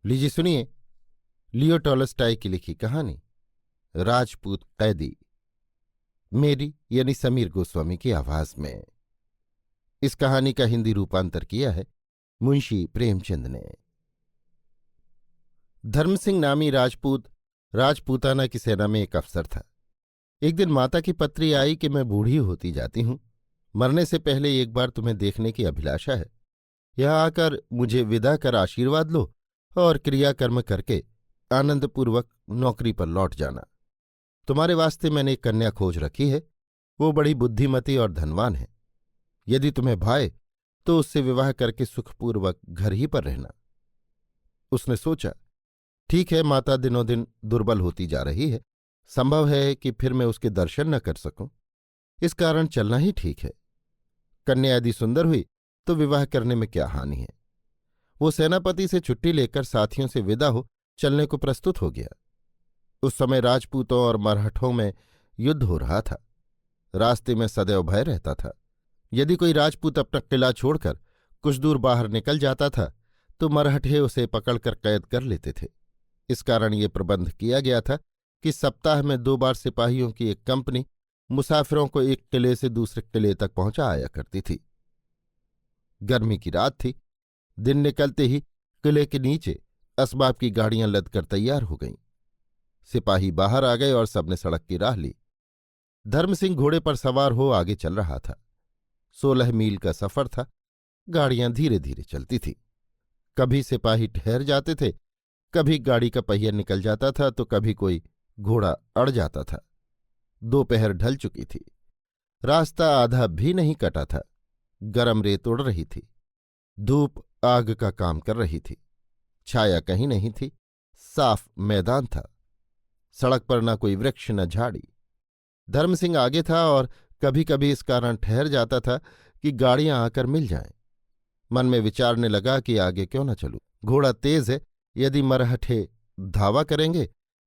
लीजिए सुनिए लियो टॉलस्टॉय की लिखी कहानी राजपूत कैदी, मेरी यानी समीर गोस्वामी की आवाज में। इस कहानी का हिंदी रूपांतर किया है मुंशी प्रेमचंद ने। धर्मसिंह नामी राजपूत राजपूताना की सेना में एक अफसर था। एक दिन माता की पत्री आई कि मैं बूढ़ी होती जाती हूं, मरने से पहले एक बार तुम्हें देखने की अभिलाषा है। यहां आकर मुझे विदा कर आशीर्वाद लो और क्रियाकर्म करके आनंदपूर्वक नौकरी पर लौट जाना। तुम्हारे वास्ते मैंने एक कन्या खोज रखी है। वो बड़ी बुद्धिमती और धनवान है। यदि तुम्हें भाए तो उससे विवाह करके सुखपूर्वक घर ही पर रहना। उसने सोचा, ठीक है, माता दिनों दिन दुर्बल होती जा रही है, संभव है कि फिर मैं उसके दर्शन न कर सकूं, इस कारण चलना ही ठीक है। कन्या यदि सुंदर हुई तो विवाह करने में क्या हानि है। वो सेनापति से छुट्टी लेकर साथियों से विदा हो चलने को प्रस्तुत हो गया। उस समय राजपूतों और मरहठों में युद्ध हो रहा था। रास्ते में सदैव भय रहता था। यदि कोई राजपूत अपना किला छोड़कर कुछ दूर बाहर निकल जाता था तो मरहठे उसे पकड़कर कैद कर लेते थे। इस कारण ये प्रबंध किया गया था कि सप्ताह में 2 बार सिपाहियों की एक कंपनी मुसाफिरों को एक किले से दूसरे किले तक पहुंचा आया करती थी। गर्मी की रात थी। दिन निकलते ही किले के नीचे असबाब की गाड़ियां लद कर तैयार हो गईं। सिपाही बाहर आ गए और सबने सड़क की राह ली। धर्मसिंह घोड़े पर सवार हो आगे चल रहा था। 16 मील का सफर था। गाड़ियां धीरे धीरे चलती थीं। कभी सिपाही ठहर जाते थे, कभी गाड़ी का पहिया निकल जाता था तो कभी कोई घोड़ा अड़ जाता था। दोपहर ढल चुकी थी। रास्ता आधा भी नहीं कटा था। गरम रेत उड़ रही थी। धूप आग का काम कर रही थी। छाया कहीं नहीं थी। साफ मैदान था। सड़क पर न कोई वृक्ष न झाड़ी। धर्मसिंह आगे था और कभी कभी इस कारण ठहर जाता था कि गाड़ियां आकर मिल जाएं। मन में विचारने लगा कि आगे क्यों न चलूं। घोड़ा तेज है, यदि मरहठे धावा करेंगे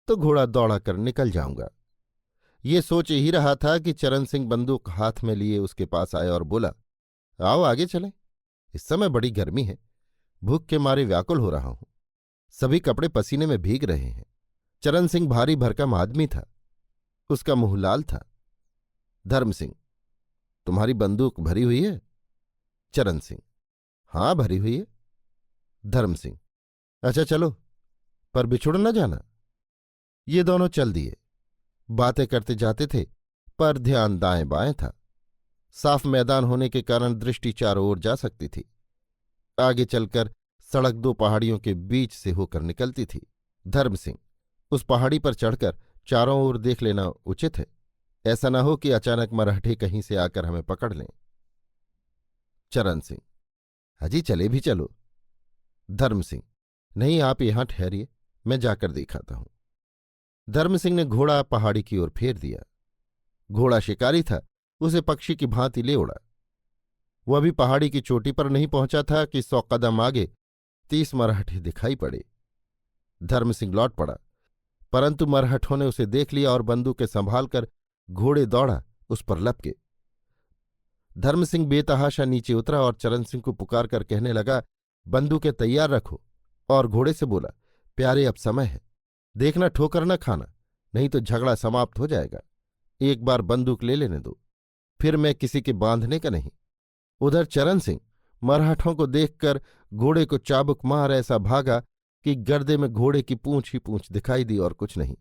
तो घोड़ा दौड़ा कर निकल जाऊंगा। ये सोच ही रहा था कि चरण सिंह बंदूक हाथ में लिए उसके पास आया और बोला, आओ आगे चलें। इस समय बड़ी गर्मी है, भूख के मारे व्याकुल हो रहा हूं। सभी कपड़े पसीने में भीग रहे हैं। चरण सिंह भारी भरकम आदमी था। उसका मुंह लाल था। धर्म सिंह, तुम्हारी बंदूक भरी हुई है? चरण सिंह, हां भरी हुई है। धर्म सिंह, अच्छा चलो, पर बिछुड़ न जाना। ये दोनों चल दिए। बातें करते जाते थे, पर ध्यान दाएं बाएं था। साफ मैदान होने के कारण दृष्टि चारों ओर जा सकती थी। आगे चलकर सड़क 2 पहाड़ियों के बीच से होकर निकलती थी। धर्म सिंह, उस पहाड़ी पर चढ़कर चारों ओर देख लेना उचित है। ऐसा न हो कि अचानक मराठे कहीं से आकर हमें पकड़ लें। चरण सिंह, अजी चले भी चलो। धर्म सिंह, नहीं, आप यहां ठहरिए, मैं जाकर दिखाता हूं। धर्म सिंह ने घोड़ा पहाड़ी की ओर फेर दिया। घोड़ा शिकारी था, उसे पक्षी की भांति ले उड़ा। वह अभी पहाड़ी की चोटी पर नहीं पहुंचा था कि 100 कदम आगे 30 मराठे दिखाई पड़े। धर्म सिंह लौट पड़ा, परंतु मरहठों ने उसे देख लिया और बंदूकें संभालकर घोड़े दौड़ा उस पर लपके। धर्म सिंह बेतहाशा नीचे उतरा और चरण सिंह को पुकार कर कहने लगा, बंदूकें तैयार रखो, और घोड़े से बोला, प्यारे अब समय है, देखना ठोकर न खाना, नहीं तो झगड़ा समाप्त हो जाएगा। एक बार बंदूक ले लेने दो, फिर मैं किसी के बांधने का नहीं। उधर चरण सिंह मरहठों को देखकर घोड़े को चाबुक मार ऐसा भागा कि गर्दे में घोड़े की पूंछ ही पूंछ दिखाई दी और कुछ नहीं।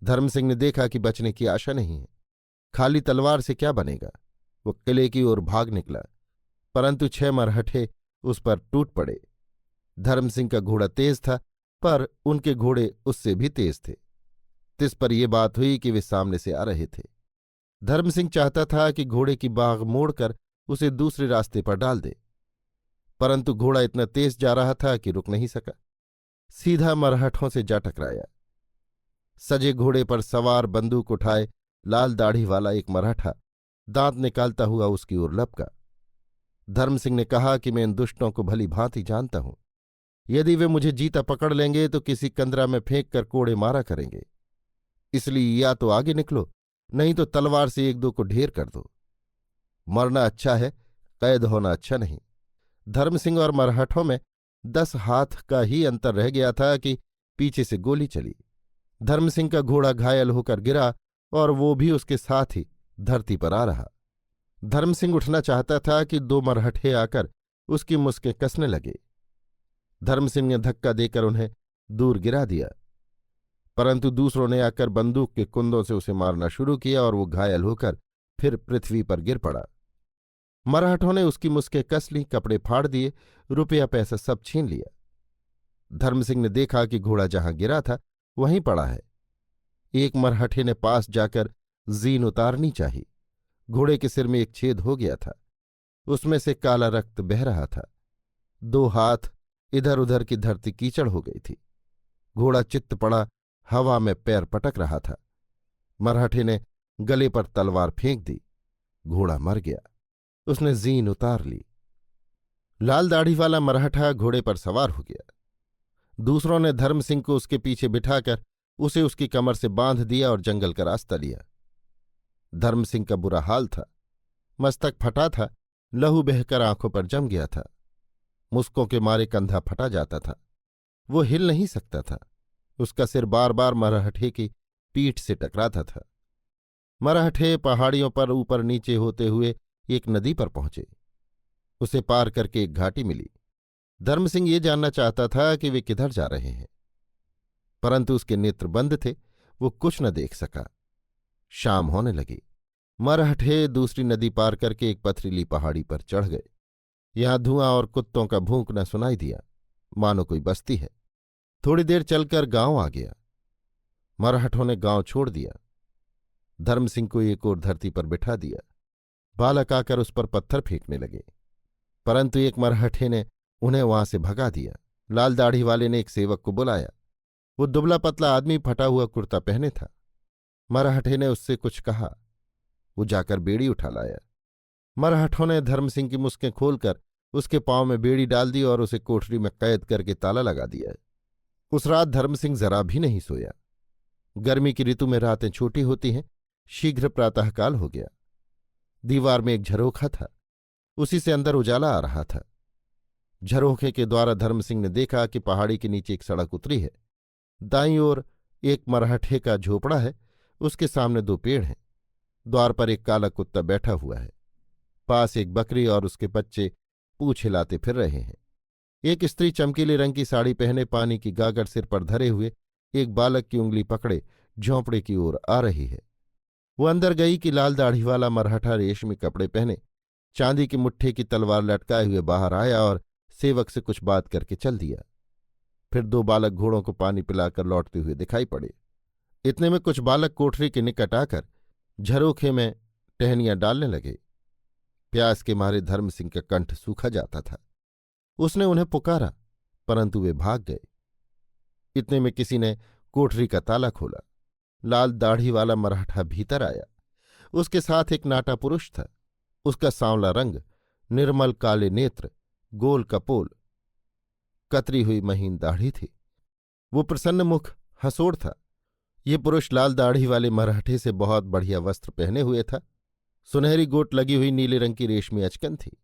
धर्म सिंह ने देखा कि बचने की आशा नहीं है। खाली तलवार से क्या बनेगा। वो किले की ओर भाग निकला, परंतु 6 मरहठे उस पर टूट पड़े। धर्म सिंह का घोड़ा तेज था, पर उनके घोड़े उससे भी तेज थे। तिस पर यह बात हुई कि वे सामने से आ रहे थे। धर्म सिंह चाहता था कि घोड़े की बाग मोड़कर उसे दूसरे रास्ते पर डाल दे, परंतु घोड़ा इतना तेज जा रहा था कि रुक नहीं सका। सीधा मरहठों से जा टकराया। सजे घोड़े पर सवार बंदूक उठाए लाल दाढ़ी वाला एक मराठा दांत निकालता हुआ उसकी ओर लपका। धर्म सिंह ने कहा कि मैं इन दुष्टों को भली भांति जानता हूं। यदि वे मुझे जीता पकड़ लेंगे तो किसी कंदरा में फेंक कर कोड़े मारा करेंगे। इसलिए या तो आगे निकलो, नहीं तो तलवार से 1-2 को ढेर कर दो। मरना अच्छा है, कैद होना अच्छा नहीं। धर्म सिंह और मरहठों में 10 हाथ का ही अंतर रह गया था कि पीछे से गोली चली। धर्मसिंह का घोड़ा घायल होकर गिरा और वो भी उसके साथ ही धरती पर आ रहा। धर्मसिंह उठना चाहता था कि 2 मरहठे आकर उसकी मुस्कें कसने लगे। धर्मसिंह ने धक्का देकर उन्हें दूर गिरा दिया, परंतु दूसरों ने आकर बंदूक के कुंदों से उसे मारना शुरू किया और वो घायल होकर फिर पृथ्वी पर गिर पड़ा। मरहठों ने उसकी मुस्कें कस लीं, कपड़े फाड़ दिए, रुपया पैसा सब छीन लिया। धर्मसिंह ने देखा कि घोड़ा जहां गिरा था वहीं पड़ा है। एक मरहठे ने पास जाकर जीन उतारनी चाहिए। घोड़े के सिर में एक छेद हो गया था, उसमें से काला रक्त बह रहा था। 2 हाथ इधर उधर की धरती कीचड़ हो गई थी। घोड़ा चित्त पड़ा, हवा में पैर पटक रहा था। मरहठे ने गले पर तलवार फेंक दी। घोड़ा मर गया। उसने जीन उतार ली। लाल दाढ़ी वाला मरहठा घोड़े पर सवार हो गया। दूसरों ने धर्मसिंह को उसके पीछे बिठाकर उसे उसकी कमर से बांध दिया और जंगल का रास्ता लिया। धर्मसिंह का बुरा हाल था। मस्तक फटा था, लहू बहकर आंखों पर जम गया था। मुस्कों के मारे कंधा फटा जाता था। वो हिल नहीं सकता था। उसका सिर बार बार मरहठे की पीठ से टकराता था। मरहठे पहाड़ियों पर ऊपर नीचे होते हुए एक नदी पर पहुंचे। उसे पार करके एक घाटी मिली। धर्मसिंह ये जानना चाहता था कि वे किधर जा रहे हैं, परंतु उसके नेत्र बंद थे। वो कुछ न देख सका। शाम होने लगी। मरहठे दूसरी नदी पार करके एक पथरीली पहाड़ी पर चढ़ गए। यहां धुआं और कुत्तों का भूंकना सुनाई दिया, मानो कोई बस्ती है। थोड़ी देर चलकर गांव आ गया। मरहठों ने गांव छोड़ दिया। धर्मसिंह को एक ओर धरती पर बिठा दिया। बालक आकर उस पर पत्थर फेंकने लगे, परंतु एक मरहठे ने उन्हें वहां से भगा दिया। लाल दाढ़ी वाले ने एक सेवक को बुलाया। वो दुबला पतला आदमी फटा हुआ कुर्ता पहने था। मरहठे ने उससे कुछ कहा। वो जाकर बेड़ी उठा लाया। मरहठों ने धर्मसिंह की मुस्कें खोलकर उसके पांव में बेड़ी डाल दी और उसे कोठरी में कैद करके ताला लगा दिया। उस रात धर्मसिंह जरा भी नहीं सोया। गर्मी की ऋतु में रातें छोटी होती हैं। शीघ्र प्रातःकाल हो गया। दीवार में एक झरोखा था, उसी से अंदर उजाला आ रहा था। झरोखे के द्वारा धर्मसिंह ने देखा कि पहाड़ी के नीचे एक सड़क उतरी है। दाईं ओर एक मरहठे का झोपड़ा है, उसके सामने 2 पेड़ हैं। द्वार पर एक काला कुत्ता बैठा हुआ है। पास एक बकरी और उसके बच्चे पूँछ हिलाते फिर रहे हैं। एक स्त्री चमकीले रंग की साड़ी पहने पानी की गागर सिर पर धरे हुए एक बालक की उंगली पकड़े झोंपड़े की ओर आ रही है। वो अंदर गई कि लाल दाढ़ी वाला मरहठा रेशमी कपड़े पहने चांदी की मुट्ठी की तलवार लटकाए हुए बाहर आया और सेवक से कुछ बात करके चल दिया। फिर 2 बालक घोड़ों को पानी पिलाकर लौटते हुए दिखाई पड़े। इतने में कुछ बालक कोठरी के निकट आकर झरोखे में टहनियां डालने लगे। प्यास के मारे धर्मसिंह का कंठ सूखा जाता था। उसने उन्हें पुकारा, परंतु वे भाग गए। इतने में किसी ने कोठरी का ताला खोला। लाल दाढ़ी वाला मराठा भीतर आया। उसके साथ एक नाटा पुरुष था। उसका सांवला रंग, निर्मल काले नेत्र, गोल कपोल, कतरी हुई महीन दाढ़ी थी। वो प्रसन्न मुख, हंसोड़ था। ये पुरुष लाल दाढ़ी वाले मराठे से बहुत बढ़िया वस्त्र पहने हुए था। सुनहरी गोट लगी हुई नीले रंग की रेशमी अचकन थी।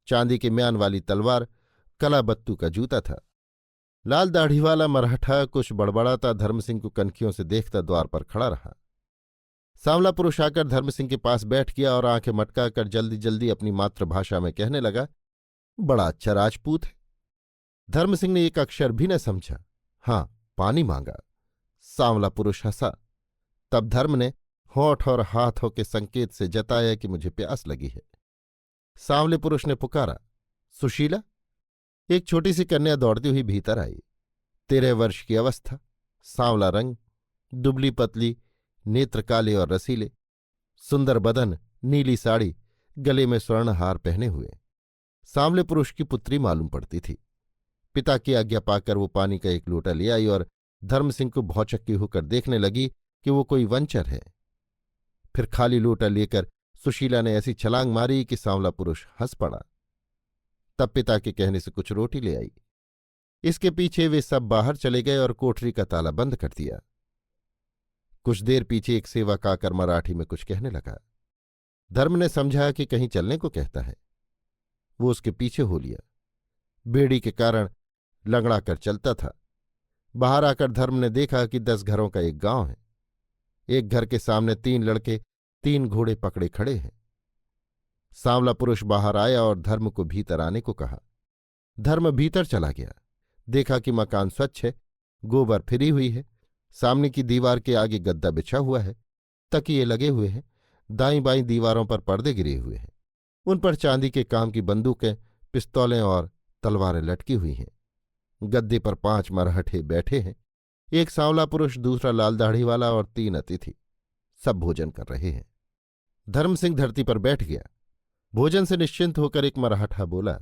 चांदी के म्यान वाली तलवार, कलाबत्तू का जूता था। लाल दाढ़ी वाला मराठा कुछ बड़बड़ाता धर्मसिंह को कनखियों से देखता द्वार पर खड़ा रहा। सांवला पुरुष आकर धर्मसिंह के पास बैठ गया और आंखें मटकाकर जल्दी जल्दी अपनी मातृभाषा में कहने लगा, बड़ा अच्छा राजपूत है। धर्मसिंह ने एक अक्षर भी न समझा। हां, पानी मांगा। सांवला पुरुष हंसा। तब धर्म ने होठ और हाथों के संकेत से जताया कि मुझे प्यास लगी है। सांवले पुरुष ने पुकारा, सुशीला। एक छोटी सी कन्या दौड़ती हुई भीतर आई। 13 वर्ष की अवस्था, सांवला रंग, दुबली पतली, नेत्र काले और रसीले, सुंदर बदन, नीली साड़ी, गले में स्वर्णहार पहने हुए। सांवले पुरुष की पुत्री मालूम पड़ती थी। पिता की आज्ञा पाकर वो पानी का एक लोटा ले आई और धर्मसिंह को भौचक्की होकर देखने लगी कि वो कोई वंचर है। फिर खाली लोटा लेकर सुशीला ने ऐसी छलांग मारी कि सांवला पुरुष हंस पड़ा। तब पिता के कहने से कुछ रोटी ले आई। इसके पीछे वे सब बाहर चले गए और कोठरी का ताला बंद कर दिया। कुछ देर पीछे एक सेवक आकर मराठी में कुछ कहने लगा। धर्म ने समझा कि कहीं चलने को कहता है। वो उसके पीछे हो लिया। बेड़ी के कारण लंगड़ा कर चलता था। बाहर आकर धर्म ने देखा कि 10 घरों का एक गांव है। एक घर के सामने 3 लड़के 3 घोड़े पकड़े खड़े हैं। सांवला पुरुष बाहर आया और धर्म को भीतर आने को कहा। धर्म भीतर चला गया। देखा कि मकान स्वच्छ है, गोबर फिरी हुई है, सामने की दीवार के आगे गद्दा बिछा हुआ है, तकिए लगे हुए हैं, दाईं बाईं दीवारों पर पर्दे गिरे हुए हैं, उन पर चांदी के काम की बंदूकें, पिस्तौलें और तलवारें लटकी हुई हैं। गद्दे पर 5 मरहठे बैठे हैं, एक सांवला पुरुष, दूसरा लाल दाढ़ी वाला और 3 अतिथि। सब भोजन कर रहे हैं। धर्मसिंह धरती पर बैठ गया। भोजन से निश्चिंत होकर एक मराठा बोला,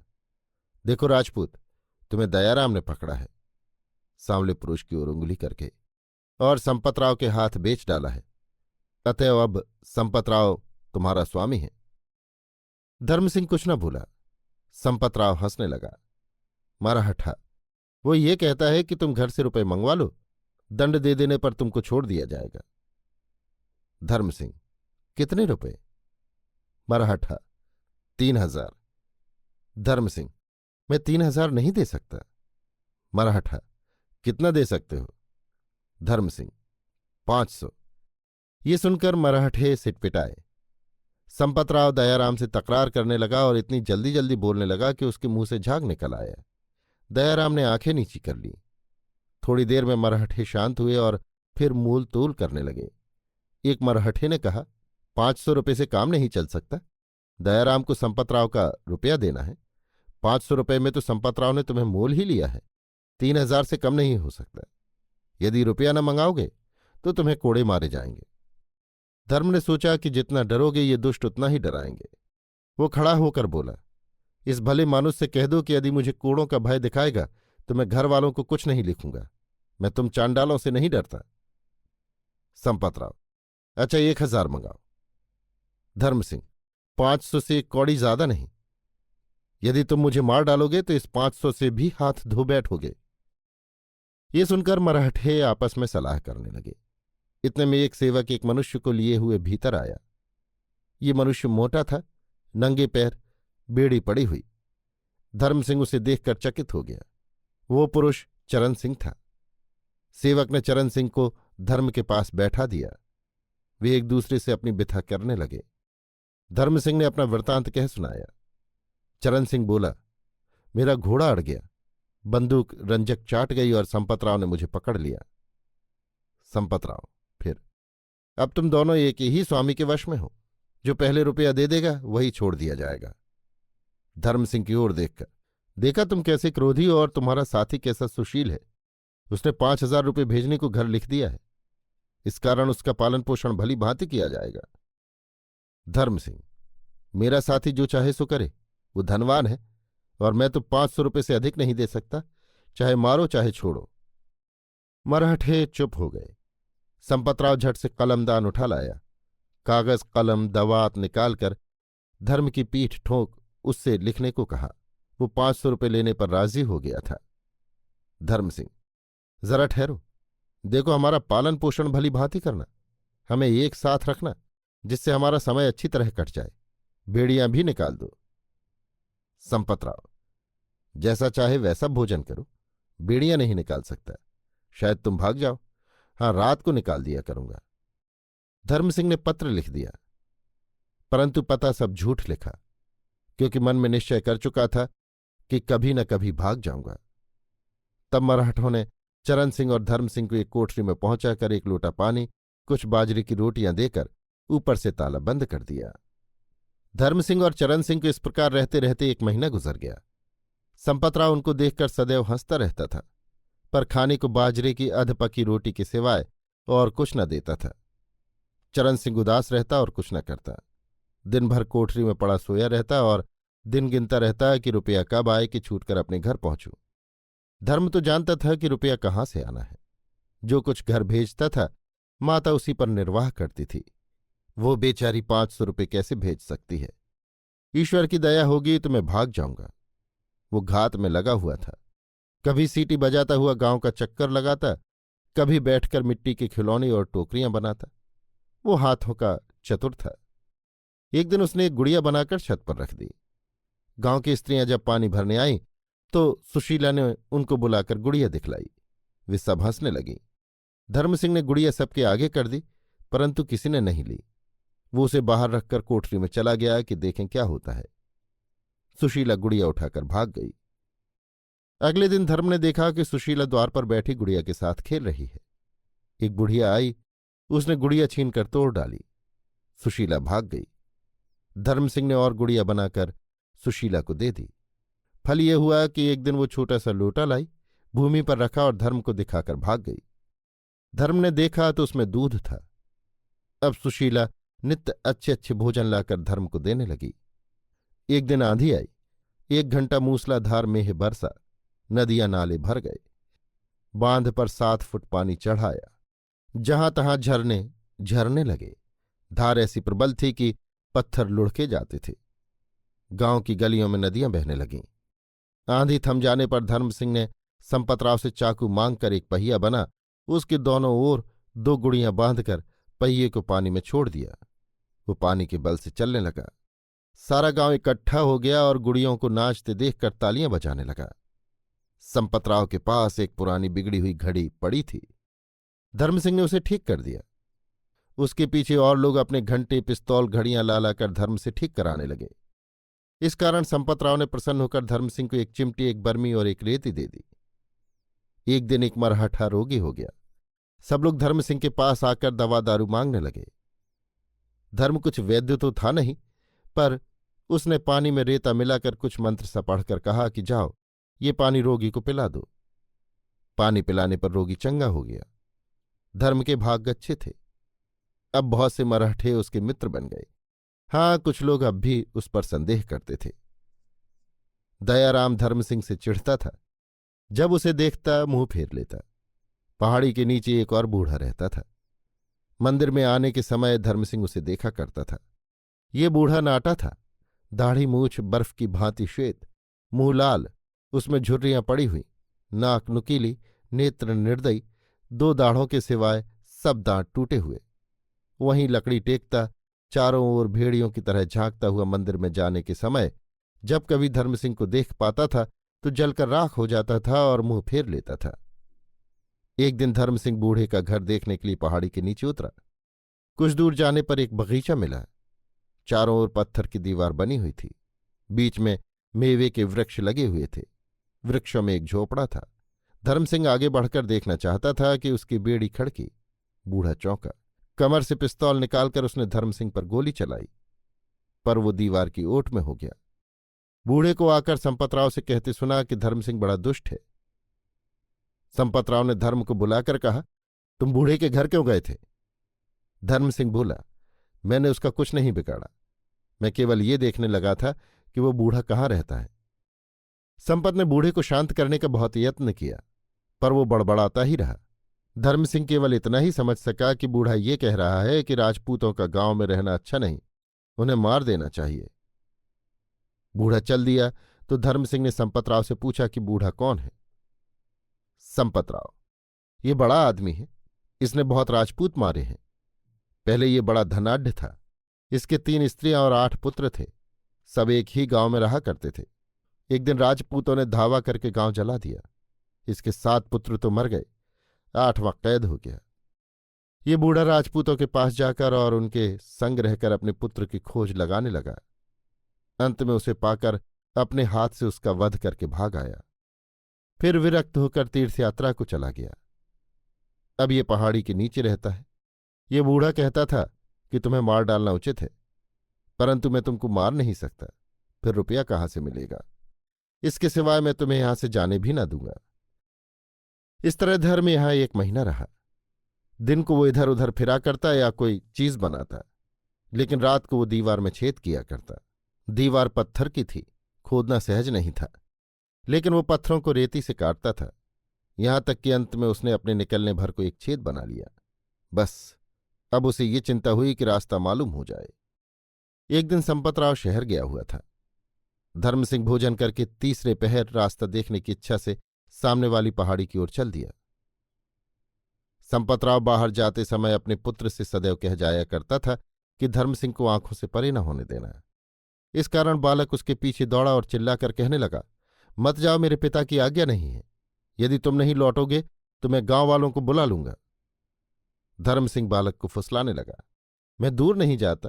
देखो राजपूत, तुम्हें दयाराम ने पकड़ा है, सांवले पुरुष की ओर उंगली करके, और संपतराव के हाथ बेच डाला है। अतएव अब संपतराव तुम्हारा स्वामी है। धर्मसिंह कुछ न बोला। संपतराव हंसने लगा। मराठा, वो ये कहता है कि तुम घर से रुपए मंगवा लो, दंड दे देने पर तुमको छोड़ दिया जाएगा। धर्मसिंह, कितने रुपए? मराठा, 3000। धर्मसिंह, मैं 3000 नहीं दे सकता। मराठा, कितना दे सकते हो? धर्मसिंह, 500। ये सुनकर मराठे सिटपिटाए। संपतराव दयाराम से तकरार करने लगा और इतनी जल्दी जल्दी बोलने लगा कि उसके मुंह से झाग निकल आया। दयाराम ने आंखें नीची कर लीं। थोड़ी देर में मराठे शांत हुए और फिर मूल तोल करने लगे। एक मराठे ने कहा, 500 रुपये से काम नहीं चल सकता। दयाराम को संपतराव का रुपया देना है। 500 रुपये में तो संपतराव ने तुम्हें मोल ही लिया है। 3000 से कम नहीं हो सकता। यदि रुपया न मंगाओगे तो तुम्हें कोड़े मारे जाएंगे। धर्म ने सोचा कि जितना डरोगे ये दुष्ट उतना ही डराएंगे। वो खड़ा होकर बोला, इस भले मानुष से कह दो कि यदि मुझे कोड़ों का भय दिखाएगा तो मैं घर वालों को कुछ नहीं लिखूंगा। मैं तुम चांडालों से नहीं डरता। संपतराव, अच्छा 1000 मंगाओ। धर्मसिंह, 500 से कौड़ी ज्यादा नहीं। यदि तुम मुझे मार डालोगे तो इस 500 से भी हाथ धो बैठोगे। ये सुनकर मराठे आपस में सलाह करने लगे। इतने में एक सेवक एक मनुष्य को लिए हुए भीतर आया। ये मनुष्य मोटा था, नंगे पैर, बेड़ी पड़ी हुई। धर्मसिंह उसे देखकर चकित हो गया। वो पुरुष चरण सिंह था। सेवक ने चरण सिंह को धर्म के पास बैठा दिया। वे एक दूसरे से अपनी बिथा करने लगे। धर्मसिंह ने अपना वृतांत कह सुनाया। चरण सिंह बोला, मेरा घोड़ा अड़ गया, बंदूक रंजक चाट गई और संपतराव ने मुझे पकड़ लिया। संपतराव, फिर? अब तुम दोनों एक ही स्वामी के वश में हो। जो पहले रुपया दे देगा वही छोड़ दिया जाएगा। धर्मसिंह की ओर देखकर, देखा तुम कैसे क्रोधी हो और तुम्हारा साथी कैसा सुशील है। उसने 5000 रुपये भेजने को घर लिख दिया है। इस कारण उसका पालन पोषण भली भांति किया जाएगा। धर्मसिंह, मेरा साथी जो चाहे सो करे, वो धनवान है और मैं तो 500 रुपये से अधिक नहीं दे सकता। चाहे मारो चाहे छोड़ो। मराठे चुप हो गए। संपतराव झट से कलमदान उठा लाया। कागज, कलम, दवात निकालकर धर्म की पीठ ठोंक उससे लिखने को कहा। वो 500 रुपये लेने पर राजी हो गया था। धर्मसिंह, जरा ठहरो, देखो हमारा पालन पोषण भली भांति करना, हमें एक साथ रखना जिससे हमारा समय अच्छी तरह कट जाए। बेड़ियां भी निकाल दो। संपतराव, जैसा चाहे वैसा भोजन करो, बेड़ियां नहीं निकाल सकता। शायद तुम भाग जाओ। हाँ, रात को निकाल दिया करूंगा। धर्मसिंह ने पत्र लिख दिया, परंतु पता सब झूठ लिखा, क्योंकि मन में निश्चय कर चुका था कि कभी न कभी भाग जाऊंगा। तब मराठों ने चरण सिंह और धर्मसिंह को एक कोठरी में पहुंचाकर एक लोटा पानी, कुछ बाजरे की रोटियां देकर ऊपर से ताला बंद कर दिया। धर्मसिंह और चरण सिंह को इस प्रकार रहते रहते 1 महीना गुजर गया। संपतराव उनको देखकर सदैव हंसता रहता था, पर खाने को बाजरे की अधपकी रोटी के सिवाय और कुछ न देता था। चरण सिंह उदास रहता और कुछ न करता। दिन भर कोठरी में पड़ा सोया रहता और दिन गिनता रहता कि रुपया कब आए कि छूटकर अपने घर पहुंचूं। धर्म तो जानता था कि रुपया कहाँ से आना है। जो कुछ घर भेजता था माता उसी पर निर्वाह करती थी। वो बेचारी 500 रुपये कैसे भेज सकती है। ईश्वर की दया होगी तो मैं भाग जाऊंगा। वो घात में लगा हुआ था। कभी सीटी बजाता हुआ गांव का चक्कर लगाता, कभी बैठकर मिट्टी के खिलौने और टोकरियां बनाता। वो हाथों का चतुर था। एक दिन उसने एक गुड़िया बनाकर छत पर रख दी। गांव की स्त्रियां जब पानी भरने आईं तो सुशीला ने उनको बुलाकर गुड़िया दिखलाई। वे सब हंसने लगीं। धर्म सिंह ने गुड़िया सबके आगे कर दी, परंतु किसी ने नहीं ली। वो उसे बाहर रखकर कोठरी में चला गया कि देखें क्या होता है। सुशीला गुड़िया उठाकर भाग गई। अगले दिन धर्म ने देखा कि सुशीला द्वार पर बैठी गुड़िया के साथ खेल रही है। एक बुढ़िया आई, उसने गुड़िया छीनकर तोड़ डाली। सुशीला भाग गई। धर्म सिंह ने और गुड़िया बनाकर सुशीला को दे दी। फल ये हुआ कि एक दिन वो छोटा सा लोटा लाई, भूमि पर रखा और धर्म को दिखाकर भाग गई। धर्म ने देखा तो उसमें दूध था। अब सुशीला नित्य अच्छे अच्छे भोजन लाकर धर्म को देने लगी। एक दिन आंधी आई। 1 घंटा मूसलाधार मेह बरसा। नदियां नाले भर गए। बांध पर 7 फुट पानी चढ़ाया। जहां तहां झरने झरने लगे। धार ऐसी प्रबल थी कि पत्थर लुढ़के जाते थे। गांव की गलियों में नदियां बहने लगीं। आंधी थम जाने पर धर्म सिंह ने संपतराव से चाकू मांगकर एक पहिया बना, उसके दोनों ओर 2 गुड़ियां बांधकर पहिए को पानी में छोड़ दिया। वो पानी के बल से चलने लगा। सारा गांव इकट्ठा हो गया और गुड़ियों को नाचते देखकर तालियां बजाने लगा। संपतराव के पास एक पुरानी बिगड़ी हुई घड़ी पड़ी थी। धर्म सिंह ने उसे ठीक कर दिया। उसके पीछे और लोग अपने घंटे पिस्तौल घड़ियां ला लाकर धर्म से ठीक कराने लगे। इस कारण संपतराव ने प्रसन्न होकर धर्म सिंह को एक चिमटी, एक बर्मी और एक रेती दे दी। एक दिन एक मरहठा रोगी हो गया। सब लोग धर्म सिंह के पास आकर दवा दारू मांगने लगे। धर्म कुछ वैद्य तो था नहीं, पर उसने पानी में रेता मिलाकर कुछ मंत्र सा पढ़कर कहा कि जाओ, ये पानी रोगी को पिला दो। पानी पिलाने पर रोगी चंगा हो गया। धर्म के भाग्य अच्छे थे। अब बहुत से मराठे उसके मित्र बन गए। हाँ, कुछ लोग अब भी उस पर संदेह करते थे। दयाराम धर्म सिंह से चिढ़ता था। जब उसे देखता मुंह फेर लेता। पहाड़ी के नीचे एक और बूढ़ा रहता था। मंदिर में आने के समय धर्म सिंह उसे देखा करता था। ये बूढ़ा नाटा था। दाढ़ी मूछ बर्फ की भांति श्वेत, मुंह लाल, उसमें झुर्रियां पड़ी हुई, नाक नुकीली, नेत्र निर्दयी, 2 दाढ़ों के सिवाय सब दांत टूटे हुए। वहीं लकड़ी टेकता, चारों ओर भेड़ियों की तरह झांकता हुआ मंदिर में जाने के समय जब कभी धर्म सिंह को देख पाता था तो जलकर राख हो जाता था और मुंह फेर लेता था। एक दिन धर्म सिंह बूढ़े का घर देखने के लिए पहाड़ी के नीचे उतरा। कुछ दूर जाने पर एक बगीचा मिला। चारों ओर पत्थर की दीवार बनी हुई थी। बीच में मेवे के वृक्ष लगे हुए थे। वृक्षों में एक झोपड़ा था। धर्म सिंह आगे बढ़कर देखना चाहता था कि उसकी बेड़ी खड़की। बूढ़ा चौंका। कमर से पिस्तौल निकालकर उसने धर्म सिंह पर गोली चलाई, पर वो दीवार की ओट में हो गया। बूढ़े को आकर संपतराव से कहते सुना कि धर्म सिंह बड़ा दुष्ट है। संपतराव ने धर्म को बुलाकर कहा, तुम बूढ़े के घर क्यों गए थे? धर्म सिंह बोला, मैंने उसका कुछ नहीं बिगाड़ा। मैं केवल ये देखने लगा था कि वो बूढ़ा कहाँ रहता है। संपत ने बूढ़े को शांत करने का बहुत यत्न किया, पर वो बड़बड़ाता ही रहा। धर्म सिंह केवल इतना ही समझ सका कि बूढ़ा ये कह रहा है कि राजपूतों का गांव में रहना अच्छा नहीं, उन्हें मार देना चाहिए। बूढ़ा चल दिया तो धर्म सिंह ने संपतराव से पूछा कि बूढ़ा कौन है। संपतराव, ये बड़ा आदमी है, इसने बहुत राजपूत मारे हैं। पहले ये बड़ा धनाढ्य था। इसके 3 स्त्रियां और 8 पुत्र थे। सब एक ही गांव में रहा करते थे। एक दिन राजपूतों ने धावा करके गांव जला दिया। इसके 7 पुत्र तो मर गए, 8वां कैद हो गया। ये बूढ़ा राजपूतों के पास जाकर और उनके संग रहकर अपने पुत्र की खोज लगाने लगा। अंत में उसे पाकर अपने हाथ से उसका वध करके भाग आया। फिर विरक्त होकर तीर्थयात्रा को चला गया। अब ये पहाड़ी के नीचे रहता है। ये बूढ़ा कहता था कि तुम्हें मार डालना उचित है, परंतु मैं तुमको मार नहीं सकता। फिर रुपया कहाँ से मिलेगा? इसके सिवाय मैं तुम्हें यहां से जाने भी ना दूंगा। इस तरह धर्म यहां 1 महीना रहा। दिन को वो इधर उधर फिरा करता या कोई चीज बनाता, लेकिन रात को वो दीवार में छेद किया करता। दीवार पत्थर की थी, खोदना सहज नहीं था, लेकिन वो पत्थरों को रेती से काटता था। यहां तक कि अंत में उसने अपने निकलने भर को एक छेद बना लिया। बस अब उसे ये चिंता हुई कि रास्ता मालूम हो जाए। एक दिन संपतराव शहर गया हुआ था। धर्म सिंह भोजन करके तीसरे पहर रास्ता देखने की इच्छा से सामने वाली पहाड़ी की ओर चल दिया। संपतराव बाहर जाते समय अपने पुत्र से सदैव कह जाया करता था कि धर्म सिंह को आंखों से परे न होने देना। इस कारण बालक उसके पीछे दौड़ा और चिल्लाकर कहने लगा, मत जाओ, मेरे पिता की आज्ञा नहीं है। यदि तुम नहीं लौटोगे तो मैं गांव वालों को बुला लूंगा। धर्म सिंह बालक को फुसलाने लगा। मैं दूर नहीं जाता,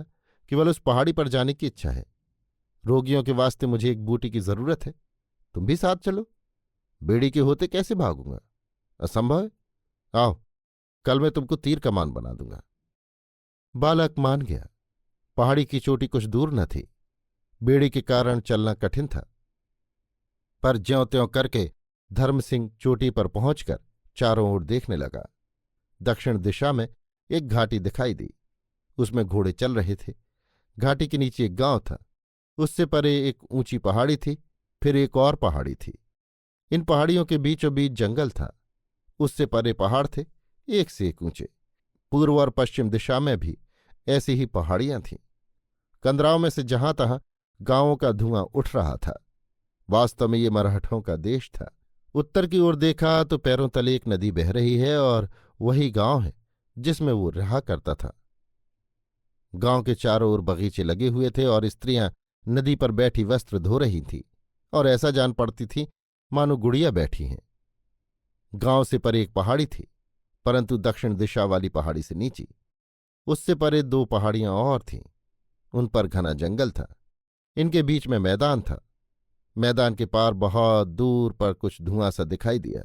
केवल उस पहाड़ी पर जाने की इच्छा है। रोगियों के वास्ते मुझे एक बूटी की जरूरत है। तुम भी साथ चलो। बेड़ी के होते कैसे भागूंगा? असंभव है। आओ, कल मैं तुमको तीर कमान बना दूंगा। बालक मान गया। पहाड़ी की चोटी कुछ दूर न थी। बेड़ी के कारण चलना कठिन था, पर ज्यों त्यों करके धर्म सिंह चोटी पर पहुंचकर चारों ओर देखने लगा। दक्षिण दिशा में एक घाटी दिखाई दी। उसमें घोड़े चल रहे थे। घाटी के नीचे एक गांव था। उससे परे एक ऊंची पहाड़ी थी, फिर एक और पहाड़ी थी। इन पहाड़ियों के बीचों बीच जंगल था। उससे परे पहाड़ थे, एक से एक ऊंचे। पूर्व और पश्चिम दिशा में भी ऐसी ही पहाड़ियां थीं। कंदराव में से जहां तहां गांवों का धुआं उठ रहा था। वास्तव में ये मराठों का देश था। उत्तर की ओर देखा तो पैरों तले एक नदी बह रही है और वही गांव है जिसमें वो रहा करता था। गांव के चारों ओर बगीचे लगे हुए थे और स्त्रियां नदी पर बैठी वस्त्र धो रही थीं और ऐसा जान पड़ती थी मानो गुड़िया बैठी हैं। गांव से परे एक पहाड़ी थी, परंतु दक्षिण दिशा वाली पहाड़ी से नीची। उससे परे दो पहाड़ियां और थीं। उन पर घना जंगल था। इनके बीच में मैदान था। मैदान के पार बहुत दूर पर कुछ धुआं सा दिखाई दिया।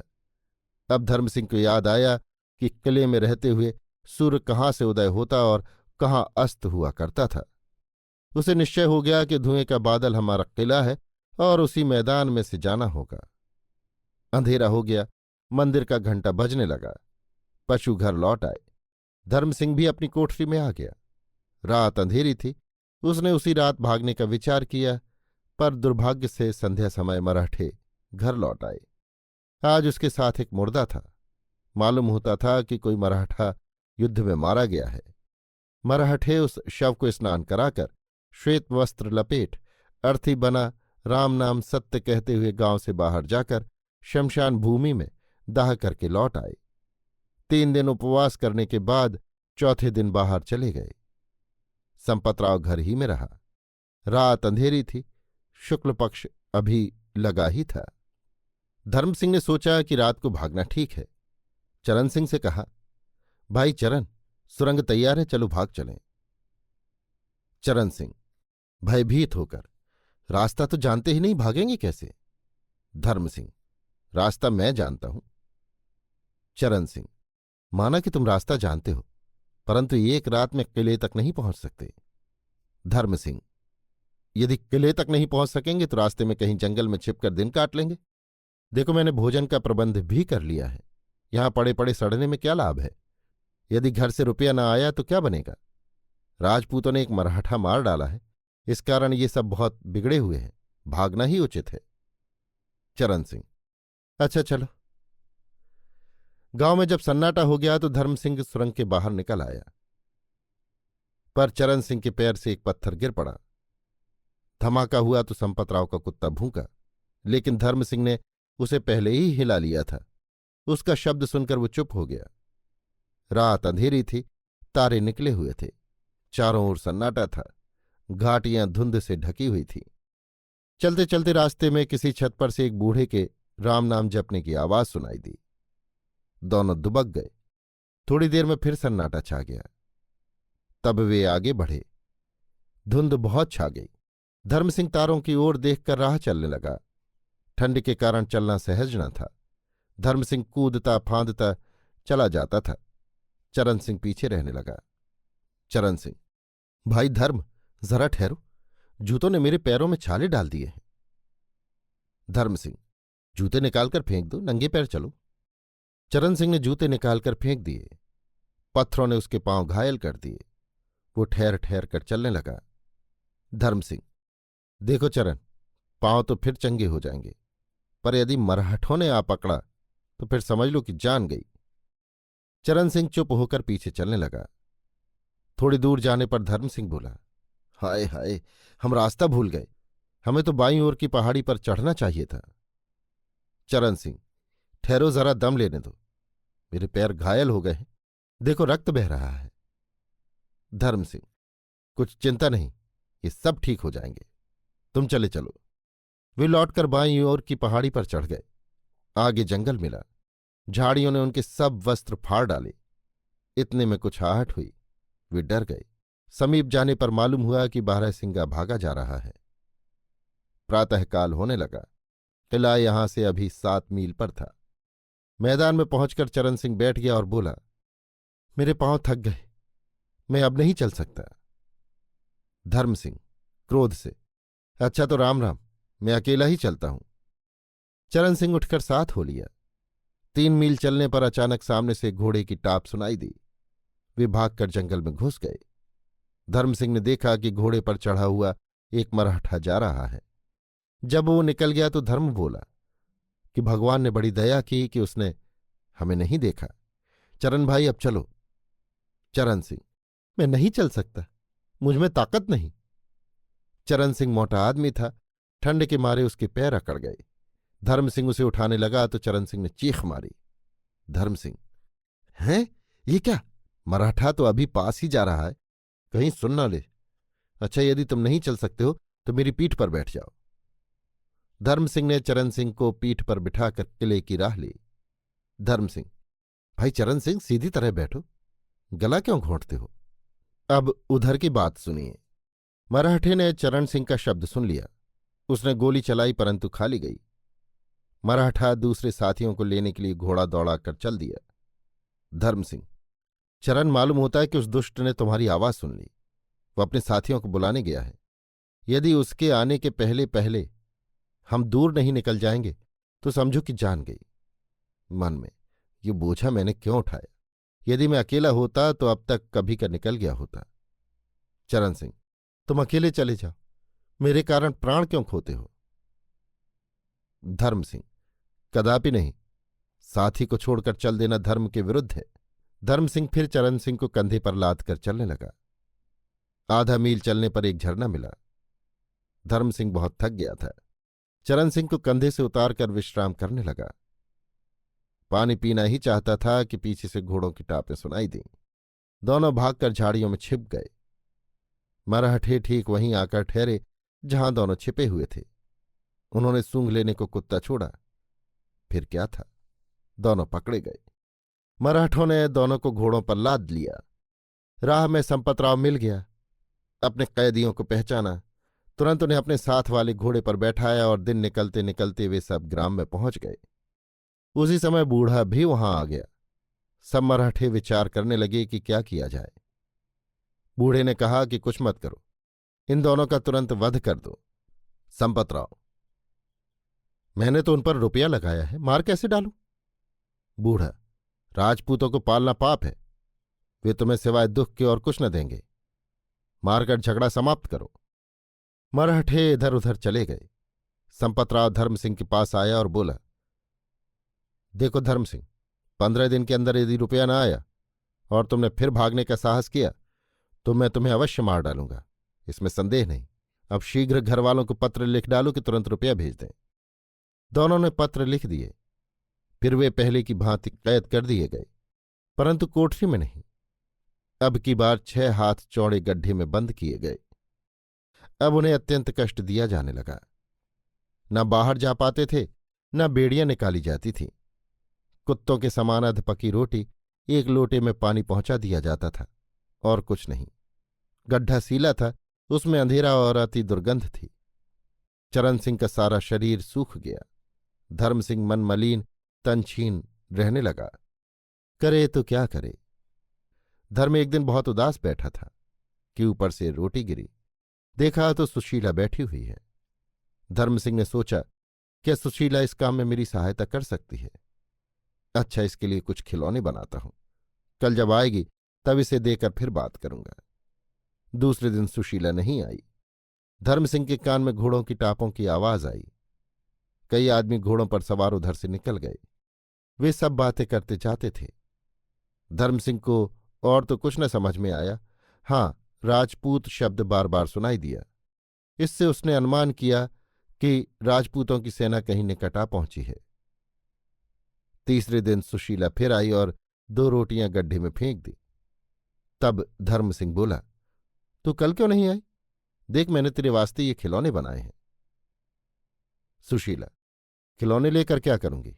अब धर्म सिंह को याद आया कि किले में रहते हुए सूर्य कहाँ से उदय होता और कहाँ अस्त हुआ करता था। उसे निश्चय हो गया कि धुएं का बादल हमारा किला है और उसी मैदान में से जाना होगा। अंधेरा हो गया। मंदिर का घंटा बजने लगा। पशु घर लौट आए। धर्म सिंह भी अपनी कोठरी में आ गया। रात अंधेरी थी। उसने उसी रात भागने का विचार किया, पर दुर्भाग्य से संध्या समय मराठे घर लौट आए। आज उसके साथ एक मुर्दा था। मालूम होता था कि कोई मराठा युद्ध में मारा गया है। मराठे उस शव को स्नान कराकर श्वेत वस्त्र लपेट अर्थी बना राम नाम सत्य कहते हुए गांव से बाहर जाकर शमशान भूमि में दाह करके लौट आए। 3 दिन उपवास करने के बाद चौथे दिन बाहर चले गए। संपतराव घर ही में रहा। रात अंधेरी थी। शुक्ल पक्ष अभी लगा ही था। धर्म सिंह ने सोचा कि रात को भागना ठीक है। चरण सिंह से कहा, भाई चरण, सुरंग तैयार है, चलो भाग चलें। चरण सिंह भयभीत होकर, रास्ता तो जानते ही नहीं, भागेंगे कैसे? धर्म सिंह, रास्ता मैं जानता हूं। चरण सिंह, माना कि तुम रास्ता जानते हो, परंतु एक रात में किले तक नहीं पहुंच सकते। धर्म सिंह, यदि किले तक नहीं पहुंच सकेंगे तो रास्ते में कहीं जंगल में छिपकर दिन काट लेंगे। देखो, मैंने भोजन का प्रबंध भी कर लिया है। यहां पड़े पड़े सड़ने में क्या लाभ है? यदि घर से रुपया न आया तो क्या बनेगा? राजपूतों ने एक मराठा मार डाला है, इस कारण ये सब बहुत बिगड़े हुए हैं। भागना ही उचित है। चरण सिंह, अच्छा चलो। गांव में जब सन्नाटा हो गया तो धर्म सिंह सुरंग के बाहर निकल आया, पर चरण सिंह के पैर से एक पत्थर गिर पड़ा। धमाका हुआ तो संपतराव का कुत्ता भूंका, लेकिन धर्म सिंह ने उसे पहले ही हिला लिया था। उसका शब्द सुनकर वो चुप हो गया। रात अंधेरी थी। तारे निकले हुए थे। चारों ओर सन्नाटा था। घाटियां धुंध से ढकी हुई थीं। चलते चलते रास्ते में किसी छत पर से एक बूढ़े के राम नाम जपने की आवाज सुनाई दी। दोनों दुबक गए। थोड़ी देर में फिर सन्नाटा छा गया। तब वे आगे बढ़े। धुंध बहुत छा गई। धर्मसिंह तारों की ओर देखकर राह चलने लगा। ठंड के कारण चलना सहज न था। धर्मसिंह कूदता फांदता चला जाता था। चरण सिंह पीछे रहने लगा। चरण सिंह, भाई धर्म, जरा ठहरो, जूतों ने मेरे पैरों में छाले डाल दिए हैं। धर्म सिंह, जूते निकालकर फेंक दो, नंगे पैर चलो। चरण सिंह ने जूते निकालकर फेंक दिए। पत्थरों ने उसके पांव घायल कर दिए। वो ठहर ठहर कर चलने लगा। धर्म सिंह, देखो चरण, पांव तो फिर चंगे हो जाएंगे, पर यदि मरहठों ने आ पकड़ा तो फिर समझ लो कि जान गई। चरण सिंह चुप होकर पीछे चलने लगा। थोड़ी दूर जाने पर धर्म सिंह बोला, हाय हाय, हम रास्ता भूल गए। हमें तो बाईं ओर की पहाड़ी पर चढ़ना चाहिए था। चरण सिंह, ठहरो, जरा दम लेने दो, मेरे पैर घायल हो गए हैं, देखो रक्त बह रहा है। धर्म सिंह, कुछ चिंता नहीं, ये सब ठीक हो जाएंगे, तुम चले चलो। वे लौटकर बाईं ओर की पहाड़ी पर चढ़ गए। आगे जंगल मिला। झाड़ियों ने उनके सब वस्त्र फाड़ डाले। इतने में कुछ आहट हुई। वे डर गए। समीप जाने पर मालूम हुआ कि बारहसिंगा भागा जा रहा है। प्रातःकाल होने लगा। किला यहां से अभी 7 मील पर था। मैदान में पहुंचकर चरण सिंह बैठ गया और बोला, मेरे पांव थक गए, मैं अब नहीं चल सकता। धर्म सिंह क्रोध से, अच्छा तो राम राम, मैं अकेला ही चलता हूं। चरण सिंह उठकर साथ हो लिया। 3 मील चलने पर अचानक सामने से घोड़े की टाप सुनाई दी। वे भागकर जंगल में घुस गए। धर्म सिंह ने देखा कि घोड़े पर चढ़ा हुआ एक मराठा जा रहा है। जब वो निकल गया तो धर्म बोला कि भगवान ने बड़ी दया की कि उसने हमें नहीं देखा। चरण भाई अब चलो। चरण सिंह, मैं नहीं चल सकता, मुझ में ताकत नहीं। चरण सिंह मोटा आदमी था। ठंड के मारे उसके पैर अकड़ गए। धर्म सिंह उसे उठाने लगा तो चरण सिंह ने चीख मारी। धर्म सिंह, हैं ये क्या? मराठा तो अभी पास ही जा रहा है, कहीं सुन ना ले। अच्छा, यदि तुम नहीं चल सकते हो तो मेरी पीठ पर बैठ जाओ। धर्म सिंह ने चरण सिंह को पीठ पर बिठाकर किले की राह ली। धर्म सिंह, भाई चरण सिंह, सीधी तरह बैठो, गला क्यों घोंटते हो? अब उधर की बात सुनिए। मराठे ने चरण सिंह का शब्द सुन लिया। उसने गोली चलाई परंतु खाली गई। मराठा दूसरे साथियों को लेने के लिए घोड़ा दौड़ाकर चल दिया। धर्म सिंह, चरण, मालूम होता है कि उस दुष्ट ने तुम्हारी आवाज सुन ली। वो अपने साथियों को बुलाने गया है। यदि उसके आने के पहले पहले हम दूर नहीं निकल जाएंगे तो समझो कि जान गई। मन में, ये बोझा मैंने क्यों उठाया? यदि मैं अकेला होता तो अब तक कभी का निकल गया होता। चरण सिंह, तुम अकेले चले जाओ, मेरे कारण प्राण क्यों खोते हो? धर्म सिंह, कदापि नहीं, साथी को छोड़कर चल देना धर्म के विरुद्ध है। धर्म सिंह फिर चरण सिंह को कंधे पर लाद कर चलने लगा। आधा मील चलने पर एक झरना मिला। धर्म सिंह बहुत थक गया था। चरण सिंह को कंधे से उतारकर विश्राम करने लगा। पानी पीना ही चाहता था कि पीछे से घोड़ों की टापें सुनाई दीं। दोनों भागकर झाड़ियों में छिप गए। मराठे ठीक वहीं आकर ठहरे जहां दोनों छिपे हुए थे। उन्होंने सूंघ लेने को कुत्ता छोड़ा। फिर क्या था, दोनों पकड़े गए। मराठों ने दोनों को घोड़ों पर लाद लिया। राह में संपतराव मिल गया। अपने कैदियों को पहचाना, तुरंत उन्हें अपने साथ वाले घोड़े पर बैठाया और दिन निकलते निकलते वे सब ग्राम में पहुंच गए। उसी समय बूढ़ा भी वहां आ गया। सब मराठे विचार करने लगे कि क्या किया जाए। बूढ़े ने कहा कि कुछ मत करो, इन दोनों का तुरंत वध कर दो। संपतराव, मैंने तो उन पर रुपया लगाया है, मार कैसे डालूं? बूढ़ा, राजपूतों को पालना पाप है, वे तुम्हें सिवाय दुख के और कुछ न देंगे, मारकर झगड़ा समाप्त करो। मराठे इधर उधर चले गए। संपतराव धर्म सिंह के पास आया और बोला, देखो धर्म सिंह, 15 दिन के अंदर यदि रुपया न आया और तुमने फिर भागने का साहस किया तो मैं तुम्हें अवश्य मार डालूंगा, इसमें संदेह नहीं। अब शीघ्र घर वालों को पत्र लिख डालो कि तुरंत रुपया भेज दें। दोनों ने पत्र लिख दिए। फिर वे पहले की भांति कैद कर दिए गए, परंतु कोठरी में नहीं। अब की बार 6 हाथ चौड़े गड्ढे में बंद किए गए। अब उन्हें अत्यंत कष्ट दिया जाने लगा। न बाहर जा पाते थे, न बेड़ियां निकाली जाती थीं। कुत्तों के समान अध पकी रोटी, एक लोटे में पानी पहुंचा दिया जाता था, और कुछ नहीं। गड्ढा सीला था, उसमें अंधेरा और अति दुर्गंध थी। चरण सिंह का सारा शरीर सूख गया। धर्म सिंह मन मलिन तन छीन रहने लगा। करे तो क्या करे? धर्म एक दिन बहुत उदास बैठा था कि ऊपर से रोटी गिरी। देखा तो सुशीला बैठी हुई है। धर्म सिंह ने सोचा, क्या सुशीला इस काम में मेरी सहायता कर सकती है? अच्छा, इसके लिए कुछ खिलौने बनाता हूं, कल जब आएगी तब इसे देकर फिर बात करूंगा। दूसरे दिन सुशीला नहीं आई। धर्म सिंह के कान में घोड़ों की टापों की आवाज आई। कई आदमी घोड़ों पर सवार उधर से निकल गए। वे सब बातें करते जाते थे। धर्म सिंह को और तो कुछ न समझ में आया। हाँ, राजपूत शब्द बार बार सुनाई दिया। इससे उसने अनुमान किया कि राजपूतों की सेना कहीं निकट आ पहुंची है। तीसरे दिन सुशीला फिर आई और 2 रोटियां गड्ढे में फेंक दी। तब धर्म सिंह बोला, तू कल क्यों नहीं आई? देख, मैंने तेरे वास्ते ये खिलौने बनाए हैं। सुशीला, खिलौने लेकर क्या करूंगी?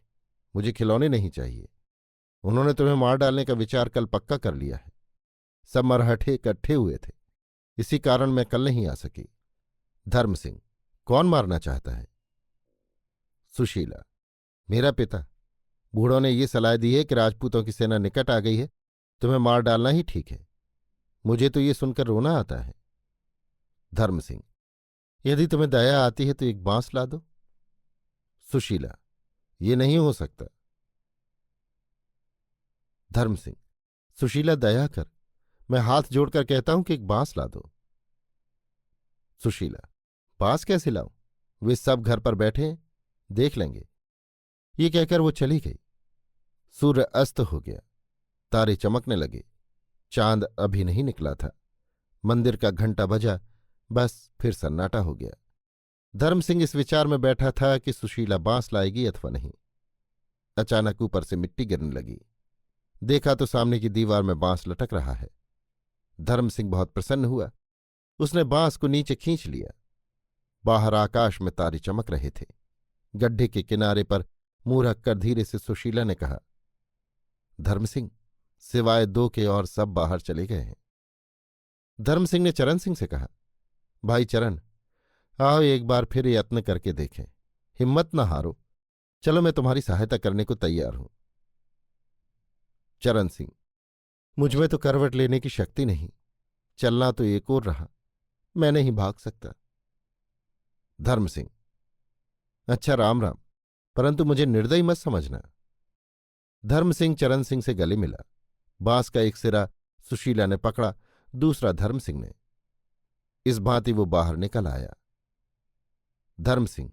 मुझे खिलौने नहीं चाहिए। उन्होंने तुम्हें मार डालने का विचार कल पक्का कर लिया है। सब मरहठे इकट्ठे हुए थे, इसी कारण मैं कल नहीं आ सकी। धर्म सिंह, कौन मारना चाहता है? सुशीला, मेरा पिता। बूढ़ों ने ये सलाह दी है कि राजपूतों की सेना निकट आ गई है, तुम्हें मार डालना ही ठीक है। मुझे तो ये सुनकर रोना आता है। धर्म सिंह, यदि तुम्हें दया आती है तो एक बांस ला दो। सुशीला, ये नहीं हो सकता। धर्म सिंह, सुशीला दया कर, मैं हाथ जोड़कर कहता हूं कि एक बांस ला दो। सुशीला, बांस कैसे लाऊं? वे सब घर पर बैठे हैं, देख लेंगे। ये कहकर वो चली गई। सूर्य अस्त हो गया, तारे चमकने लगे। चांद अभी नहीं निकला था। मंदिर का घंटा बजा, बस फिर सन्नाटा हो गया। धर्म सिंह इस विचार में बैठा था कि सुशीला बांस लाएगी अथवा नहीं। अचानक ऊपर से मिट्टी गिरने लगी। देखा तो सामने की दीवार में बांस लटक रहा है। धर्म सिंह बहुत प्रसन्न हुआ। उसने बांस को नीचे खींच लिया। बाहर आकाश में तारे चमक रहे थे। गड्ढे के किनारे पर मुंह रखकर धीरे से सुशीला ने कहा, धर्म सिंह, सिवाय दो के और सब बाहर चले गए हैं। धर्म सिंह ने चरण सिंह से कहा, भाई चरण, आओ एक बार फिर यत्न करके देखें। हिम्मत न हारो। चलो, मैं तुम्हारी सहायता करने को तैयार हूं। चरण सिंह, मुझमें तो करवट लेने की शक्ति नहीं। चलना तो एक और रहा, मैं नहीं भाग सकता। धर्म सिंह, अच्छा राम राम, परंतु मुझे निर्दयी मत समझना। धर्म सिंह चरण सिंह से गले मिला। बांस का एक सिरा सुशीला ने पकड़ा, दूसरा धर्म सिंह ने। इस भांति वो बाहर निकल आया। धर्म सिंह,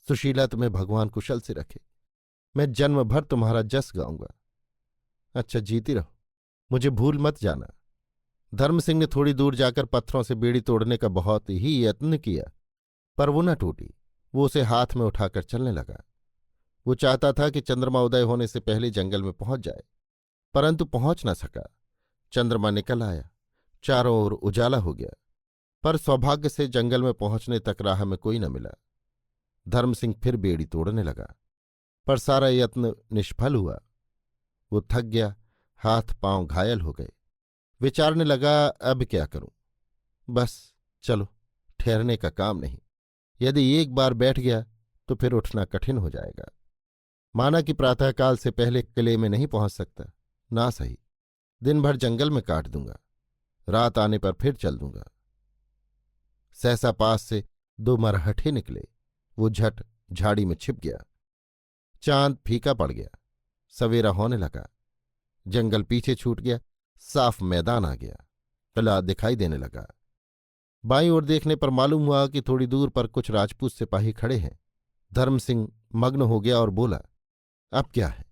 सुशीला, तुम्हें भगवान कुशल से रखे। मैं जन्म भर तुम्हारा जस गाऊंगा। अच्छा, जीती रहो, मुझे भूल मत जाना। धर्म सिंह ने थोड़ी दूर जाकर पत्थरों से बेड़ी तोड़ने का बहुत ही यत्न किया, पर वो न टूटी। वो उसे हाथ में उठाकर चलने लगा। वो चाहता था कि चंद्रमा उदय होने से पहले जंगल में पहुंच जाए, परंतु पहुंच न सका। चंद्रमा निकल आया, चारों ओर उजाला हो गया, पर सौभाग्य से जंगल में पहुंचने तक राह में कोई न मिला। धर्म सिंह फिर बेड़ी तोड़ने लगा, पर सारा यत्न निष्फल हुआ। वो थक गया, हाथ पांव घायल हो गए। विचारने लगा, अब क्या करूं? बस चलो, ठहरने का काम नहीं। यदि एक बार बैठ गया तो फिर उठना कठिन हो जाएगा। माना कि प्रातःकाल से पहले किले में नहीं पहुंच सकता, ना सही, दिन भर जंगल में काट दूंगा। रात आने पर फिर चल दूंगा। सहसा पास से दो मरहठे निकले। वो झट झाड़ी में छिप गया। चांद फीका पड़ गया, सवेरा होने लगा। जंगल पीछे छूट गया, साफ मैदान आ गया। किला दिखाई देने लगा। बाईं ओर देखने पर मालूम हुआ कि थोड़ी दूर पर कुछ राजपूत सिपाही खड़े हैं। धर्म सिंह मग्न हो गया और बोला, अब क्या है?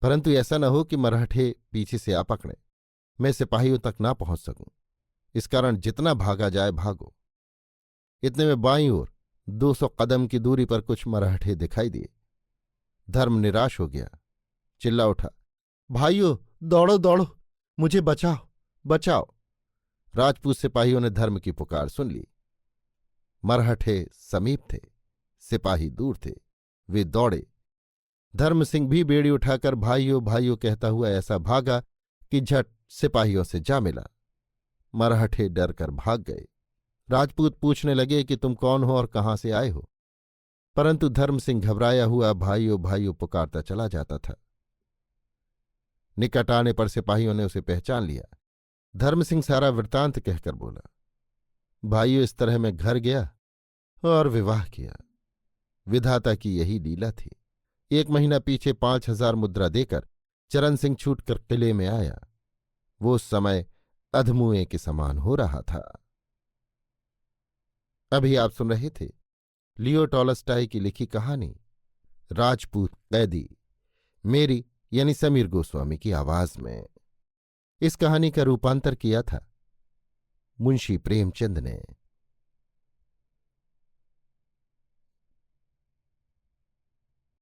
परंतु ऐसा न हो कि मराठे पीछे से आ पकड़े, मैं सिपाहियों तक ना पहुंच सकूं। इस कारण जितना भागा जाए भागो। इतने में बाईं ओर 200 कदम की दूरी पर कुछ मराठे दिखाई दिए। धर्म निराश हो गया, चिल्ला उठा, भाइयों, दौड़ो दौड़ो, मुझे बचाओ बचाओ। राजपूत सिपाहियों ने धर्म की पुकार सुन ली। मरहठे समीप थे, सिपाही दूर थे। वे दौड़े। धर्म सिंह भी बेड़ी उठाकर भाइयों भाइयों कहता हुआ ऐसा भागा कि झट सिपाहियों से जा मिला। मरहठे डर कर भाग गए। राजपूत पूछने लगे कि तुम कौन हो और कहाँ से आए हो, परंतु धर्म सिंह घबराया हुआ भाइयों भाइयों पुकारता चला जाता था। निकट आने पर सिपाहियों ने उसे पहचान लिया। धर्म सिंह सारा वृत्तांत कहकर बोला, भाइयों, इस तरह मैं घर गया और विवाह किया। विधाता की यही लीला थी। 1 महीना पीछे 5000 मुद्रा देकर चरण सिंह छूटकर किले में आया। वो उस समय अधमुए के समान हो रहा था। अभी आप सुन रहे थे लियो टॉलस्टॉय की लिखी कहानी राजपूत कैदी, मेरी यानी समीर गोस्वामी की आवाज में। इस कहानी का रूपांतर किया था मुंशी प्रेमचंद ने।